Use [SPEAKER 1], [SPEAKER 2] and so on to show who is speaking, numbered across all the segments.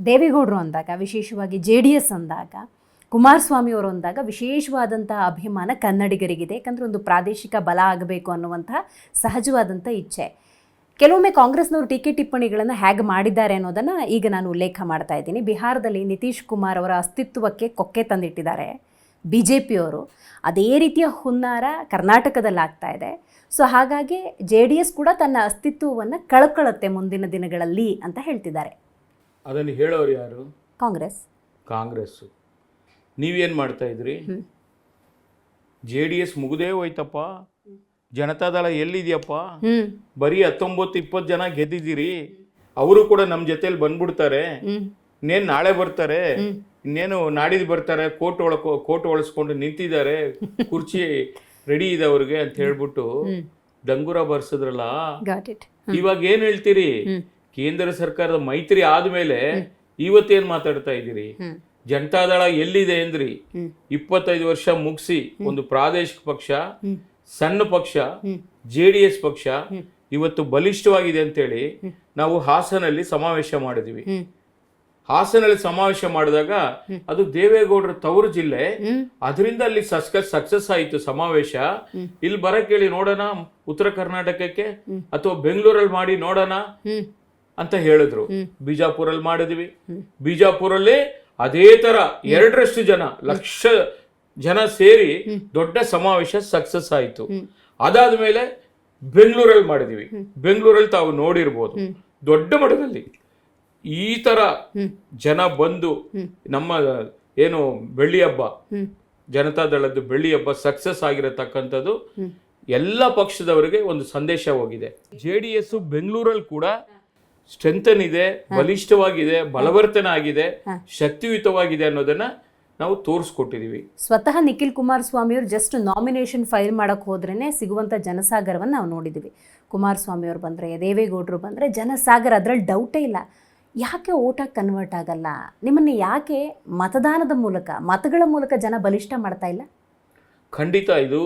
[SPEAKER 1] ದೇವೇಗೌಡರು ಅಂದಾಗ, ವಿಶೇಷವಾಗಿ JDS ಅಂದಾಗ, ಕುಮಾರಸ್ವಾಮಿ ಅವರು ಅಂದಾಗ ವಿಶೇಷವಾದಂತಹ ಅಭಿಮಾನ ಕನ್ನಡಿಗರಿಗಿದೆ. ಯಾಕಂದರೆ ಒಂದು ಪ್ರಾದೇಶಿಕ ಬಲ ಆಗಬೇಕು ಅನ್ನುವಂತಹ ಸಹಜವಾದಂಥ ಇಚ್ಛೆ. ಕೆಲವೊಮ್ಮೆ ಕಾಂಗ್ರೆಸ್ನವರು ಟೀಕೆ ಟಿಪ್ಪಣಿಗಳನ್ನು ಹೇಗೆ ಮಾಡಿದ್ದಾರೆ ಅನ್ನೋದನ್ನು ಈಗ ನಾನು ಉಲ್ಲೇಖ ಮಾಡ್ತಾ ಇದ್ದೀನಿ. ಬಿಹಾರದಲ್ಲಿ ನಿತೀಶ್ ಕುಮಾರ್ ಅವರ ಅಸ್ತಿತ್ವಕ್ಕೆ ಕೊಕ್ಕೆ ತಂದಿಟ್ಟಿದ್ದಾರೆ BJPಯವರು. ಅದೇ ರೀತಿಯ ಹುನ್ನಾರ ಕರ್ನಾಟಕದಲ್ಲಿ ಆಗ್ತಾ ಇದೆ. ಸೊ ಹಾಗಾಗಿ JDS ಕೂಡ ತನ್ನ ಅಸ್ತಿತ್ವವನ್ನು ಕಳ್ಕೊಳ್ಳುತ್ತೆ ಮುಂದಿನ ದಿನಗಳಲ್ಲಿ ಅಂತ ಹೇಳ್ತಿದ್ದಾರೆ.
[SPEAKER 2] ಅದನ್ನು ಹೇಳೋರು ಯಾರು?
[SPEAKER 1] ಕಾಂಗ್ರೆಸ್ಸು.
[SPEAKER 2] ನೀವೇನು ಮಾಡ್ತಾ ಇದ್ರಿ? JDS ಮುಗಿದೇ ಹೋಯ್ತಪ್ಪ, ಜನತಾದಳ ಎಲ್ಲಿದೆಯಪ್ಪ? ಬರೀ 19-20 ಜನ ಗೆದ್ದಿದ್ದೀರಿ. ಅವರು ಕೂಡ ನಮ್ಮ ಜೊತೆಲಿ ಬಂದ್ಬಿಡ್ತಾರೆ. ಇನ್ನೇನು ನಾಳೆ ಬರ್ತಾರೆ, ಇನ್ನೇನು ನಾಡಿದ್ದು ಬರ್ತಾರೆ. ಕೋಟ್ ಒಳಸ್ಕೊಂಡು ನಿಂತಿದ್ದಾರೆ, ಕುರ್ಚಿ ರೆಡಿ ಇದೆ ಅವ್ರಿಗೆ ಅಂತ ಹೇಳ್ಬಿಟ್ಟು ಡಂಗೂರ ಬರ್ಸಿದ್ರಲ್ಲ. ಇವಾಗ ಏನ್ ಹೇಳ್ತೀರಿ? ಕೇಂದ್ರ ಸರ್ಕಾರದ ಮೈತ್ರಿ ಆದ್ಮೇಲೆ ಇವತ್ತೇನ್ ಮಾತಾಡ್ತಾ ಇದ್ದೀರಿ? ಜನತಾದಳ ಎಲ್ಲಿದೆ ಅಂದ್ರಿ? 25 ವರ್ಷ ಮುಗಿಸಿ ಒಂದು ಪ್ರಾದೇಶಿಕ ಪಕ್ಷ, ಸಣ್ಣ ಪಕ್ಷ JDS ಪಕ್ಷ ಇವತ್ತು ಬಲಿಷ್ಠವಾಗಿದೆ ಅಂತೇಳಿ ನಾವು ಹಾಸನಲ್ಲಿ ಸಮಾವೇಶ ಮಾಡಿದ್ವಿ. ಹಾಸನಲ್ಲಿ ಸಮಾವೇಶ ಮಾಡಿದಾಗ ಅದು ದೇವೇಗೌಡರ ತವರು ಜಿಲ್ಲೆ, ಅದರಿಂದ ಅಲ್ಲಿ ಸಕ್ಸಸ್ ಆಯಿತು ಸಮಾವೇಶ. ಇಲ್ಲಿ ಬರಕ್ ಹೇಳಿ ನೋಡೋಣ ಉತ್ತರ ಕರ್ನಾಟಕಕ್ಕೆ ಅಥವಾ ಬೆಂಗಳೂರಲ್ಲಿ ಮಾಡಿ ನೋಡೋಣ ಅಂತ ಹೇಳಿದ್ರು. ಬಿಜಾಪುರಲ್ಲಿ ಮಾಡಿದ್ವಿ. ಬಿಜಾಪುರಲ್ಲಿ ಅದೇ ತರ 2ರಷ್ಟು ಜನ, ಲಕ್ಷ ಜನ ಸೇರಿ ದೊಡ್ಡ ಸಮಾವೇಶ ಸಕ್ಸಸ್ ಆಯಿತು. ಅದಾದ್ಮೇಲೆ ಬೆಂಗಳೂರಲ್ಲಿ ಮಾಡಿದ್ವಿ. ಬೆಂಗಳೂರಲ್ಲಿ ತಾವು ನೋಡಿರ್ಬೋದು, ದೊಡ್ಡ ಮಟ್ಟದಲ್ಲಿ ಈ ತರ ಜನ ಬಂದು ನಮ್ಮ ಏನು ಬೆಳ್ಳಿ ಹಬ್ಬ, ಜನತಾದಳದ್ದು ಬೆಳ್ಳಿ ಹಬ್ಬ ಸಕ್ಸಸ್ ಆಗಿರತಕ್ಕಂಥದ್ದು ಎಲ್ಲ ಪಕ್ಷದವರಿಗೆ ಒಂದು ಸಂದೇಶ ಹೋಗಿದೆ. JDS ಬೆಂಗಳೂರಲ್ಲಿ ಕೂಡ ಸ್ಟ್ರೆಂಥನ್ ಇದೆ, ಬಲಿಷ್ಠವಾಗಿದೆ, ಬಲವರ್ತನೆ ಆಗಿದೆ, ಶಕ್ತಿಯುತವಾಗಿದೆ ಅನ್ನೋದನ್ನ ನಾವು ತೋರಿಸ್ಕೊಟ್ಟಿದೀವಿ.
[SPEAKER 1] ಸ್ವತಃ ನಿಖಿಲ್ ಕುಮಾರಸ್ವಾಮಿ ಅವರು ಜಸ್ಟ್ ನಾಮಿನೇಷನ್ ಫೈಲ್ ಮಾಡಕ್ ಹೋದ್ರೇನೆ ಸಿಗುವಂತ ಜನಸಾಗರವನ್ನು ನಾವು ನೋಡಿದ್ದೀವಿ. ಕುಮಾರಸ್ವಾಮಿ ಅವರು ಬಂದ್ರೆ, ದೇವೇಗೌಡರು ಬಂದ್ರೆ ಜನಸಾಗರ, ಅದ್ರಲ್ಲಿ ಡೌಟೇ ಇಲ್ಲ. ಯಾಕೆ ಓಟಾಗಿ ಕನ್ವರ್ಟ್ ಆಗಲ್ಲ? ನಿಮ್ಮನ್ನು ಯಾಕೆ ಮತದಾನದ ಮೂಲಕ, ಮತಗಳ ಮೂಲಕ ಜನ ಬಲಿಷ್ಠ ಮಾಡ್ತಾ ಇಲ್ಲ?
[SPEAKER 2] ಖಂಡಿತ ಇದು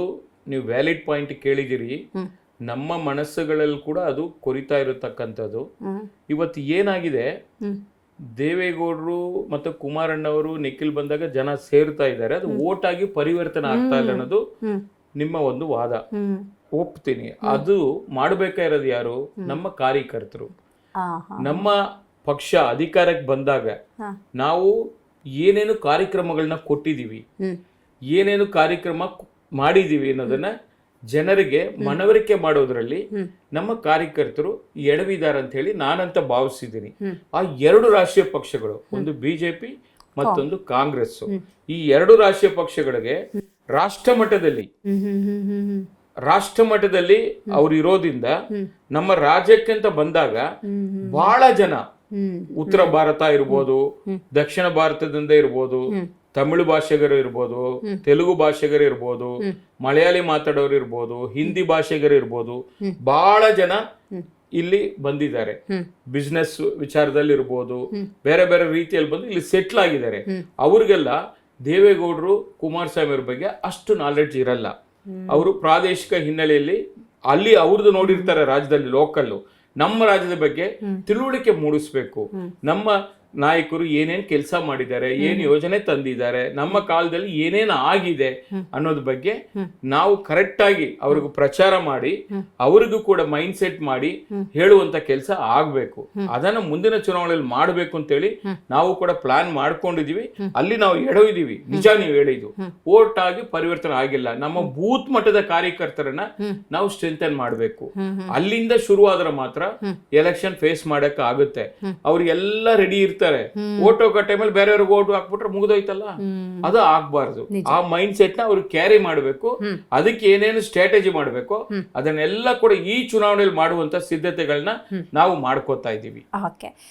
[SPEAKER 2] ನೀವು ವ್ಯಾಲಿಡ್ ಪಾಯಿಂಟ್ ಕೇಳಿದಿರಿ. ನಮ್ಮ ಮನಸ್ಸುಗಳಲ್ಲಿ ಕೂಡ ಅದು ಕೊರಿತಾ ಇರತಕ್ಕಂಥದ್ದು. ಇವತ್ತು ಏನಾಗಿದೆ, ದೇವೇಗೌಡರು ಮತ್ತು ಕುಮಾರಣ್ಣವರು ನಿಖಿಲ್ ಬಂದಾಗ ಜನ ಸೇರ್ತಾ ಇದ್ದಾರೆ, ಅದು ಓಟ್ ಆಗಿ ಪರಿವರ್ತನೆ ಆಗ್ತಾ ಇಲ್ಲ ಅನ್ನೋದು ನಿಮ್ಮ ಒಂದು ವಾದ. ಒಪ್ತೀನಿ. ಅದು ಮಾಡಬೇಕಾಗಿರೋದು ಯಾರು? ನಮ್ಮ ಕಾರ್ಯಕರ್ತರು. ನಮ್ಮ ಪಕ್ಷ ಅಧಿಕಾರಕ್ಕೆ ಬಂದಾಗ ನಾವು ಏನೇನು ಕಾರ್ಯಕ್ರಮಗಳನ್ನ ಕೊಟ್ಟಿದ್ದೀವಿ, ಏನೇನು ಕಾರ್ಯಕ್ರಮ ಮಾಡಿದೀವಿ ಅನ್ನೋದನ್ನ ಜನರಿಗೆ ಮನವರಿಕೆ ಮಾಡೋದ್ರಲ್ಲಿ ನಮ್ಮ ಕಾರ್ಯಕರ್ತರು ಎಡವಿದಾರ ಅಂತ ಹೇಳಿ ನಾನಂತ ಭಾವಿಸಿದ್ದೀನಿ. ಆ 2 ರಾಷ್ಟ್ರೀಯ ಪಕ್ಷಗಳು, ಒಂದು BJP ಮತ್ತೊಂದು ಕಾಂಗ್ರೆಸ್, ಈ 2 ರಾಷ್ಟ್ರೀಯ ಪಕ್ಷಗಳಿಗೆ ರಾಷ್ಟ್ರ ಮಟ್ಟದಲ್ಲಿ ಅವ್ರು ಇರೋದ್ರಿಂದ ನಮ್ಮ ರಾಜ್ಯಕ್ಕೆ ಅಂತ ಬಂದಾಗ ಬಹಳ ಜನ ಉತ್ತರ ಭಾರತ ಇರ್ಬೋದು, ದಕ್ಷಿಣ ಭಾರತದಿಂದ ಇರ್ಬೋದು, ತಮಿಳು ಭಾಷೆಗರು ಇರ್ಬೋದು, ತೆಲುಗು ಭಾಷೆಗರು ಇರ್ಬೋದು, ಮಲಯಾಳಿ ಮಾತಾಡೋರು ಇರ್ಬೋದು, ಹಿಂದಿ ಭಾಷೆಗರು ಇರ್ಬೋದು, ಬಹಳ ಜನ ಇಲ್ಲಿ ಬಂದಿದ್ದಾರೆ. ಬಿಸ್ನೆಸ್ ವಿಚಾರದಲ್ಲಿ ಇರ್ಬೋದು, ಬೇರೆ ಬೇರೆ ರೀತಿಯಲ್ಲಿ ಬಂದು ಇಲ್ಲಿ ಸೆಟ್ಲ್ ಆಗಿದ್ದಾರೆ. ಅವ್ರಿಗೆಲ್ಲ ದೇವೇಗೌಡರು ಕುಮಾರಸ್ವಾಮಿ ಅವ್ರ ಬಗ್ಗೆ ಅಷ್ಟು ನಾಲೆಡ್ಜ್ ಇರಲ್ಲ. ಅವರು ಪ್ರಾದೇಶಿಕ ಹಿನ್ನೆಲೆಯಲ್ಲಿ ಅಲ್ಲಿ ಅವ್ರದ್ದು ನೋಡಿರ್ತಾರೆ, ರಾಜ್ಯದಲ್ಲಿ ಲೋಕಲ್ಲು. ನಮ್ಮ ರಾಜ್ಯದ ಬಗ್ಗೆ ತಿಳುವಳಿಕೆ ಮೂಡಿಸ್ಬೇಕು. ನಮ್ಮ ನಾಯಕರು ಏನೇನ್ ಕೆಲಸ ಮಾಡಿದ್ದಾರೆ, ಏನ್ ಯೋಜನೆ ತಂದಿದ್ದಾರೆ, ನಮ್ಮ ಕಾಲದಲ್ಲಿ ಏನೇನು ಆಗಿದೆ ಅನ್ನೋದ್ ಬಗ್ಗೆ ನಾವು ಕರೆಕ್ಟ್ ಆಗಿ ಅವ್ರಿಗೂ ಪ್ರಚಾರ ಮಾಡಿ, ಅವ್ರಿಗೂ ಕೂಡ ಮೈಂಡ್ ಸೆಟ್ ಮಾಡಿ ಹೇಳುವಂತ ಕೆಲಸ ಆಗ್ಬೇಕು. ಅದನ್ನ ಮುಂದಿನ ಚುನಾವಣೆಯಲ್ಲಿ ಮಾಡ್ಬೇಕು ಅಂತೇಳಿ ನಾವು ಕೂಡ ಪ್ಲಾನ್ ಮಾಡ್ಕೊಂಡಿದೀವಿ. ಅಲ್ಲಿ ನಾವು ಎಡವಿದೀವಿ, ನಿಜ ನೀವು ಹೇಳಿದ್ದು. ಓಟ್ ಆಗಿ ಪರಿವರ್ತನೆ ಆಗಿಲ್ಲ. ನಮ್ಮ ಬೂತ್ ಮಟ್ಟದ ಕಾರ್ಯಕರ್ತರನ್ನ ನಾವು ಸ್ಟ್ರೆಂಥನ್ ಮಾಡ್ಬೇಕು. ಅಲ್ಲಿಂದ ಶುರುವಾದ್ರೆ ಮಾತ್ರ ಎಲೆಕ್ಷನ್ ಫೇಸ್ ಮಾಡಕ್ ಆಗುತ್ತೆ. ಅವ್ರಿಗೆಲ್ಲ ರೆಡಿ ಇರ್ತಾರೆ. ಓಟ್ ಹೋಗೋ ಟೈಮಲ್ಲಿ ಬೇರೆಯವ್ರಿಗೆ ಓಟ್ ಹಾಕ್ಬಿಟ್ರೆ ಮುಗಿದೋಯ್ತಲ್ಲ, ಅದು ಆಗ್ಬಾರ್ದು. ಆ ಮೈಂಡ್ ಸೆಟ್ ನ ಅವ್ರಿಗೆ ಕ್ಯಾರಿ ಮಾಡಬೇಕು. ಅದಕ್ಕೆ ಏನೇನು ಸ್ಟ್ರಾಟಜಿ ಮಾಡಬೇಕು ಅದನ್ನೆಲ್ಲ ಕೂಡ ಈ ಚುನಾವಣೆಯಲ್ಲಿ ಮಾಡುವಂತ ಸಿದ್ಧತೆಗಳನ್ನ ನಾವು ಮಾಡ್ಕೋತಾ ಇದ್ದೀವಿ.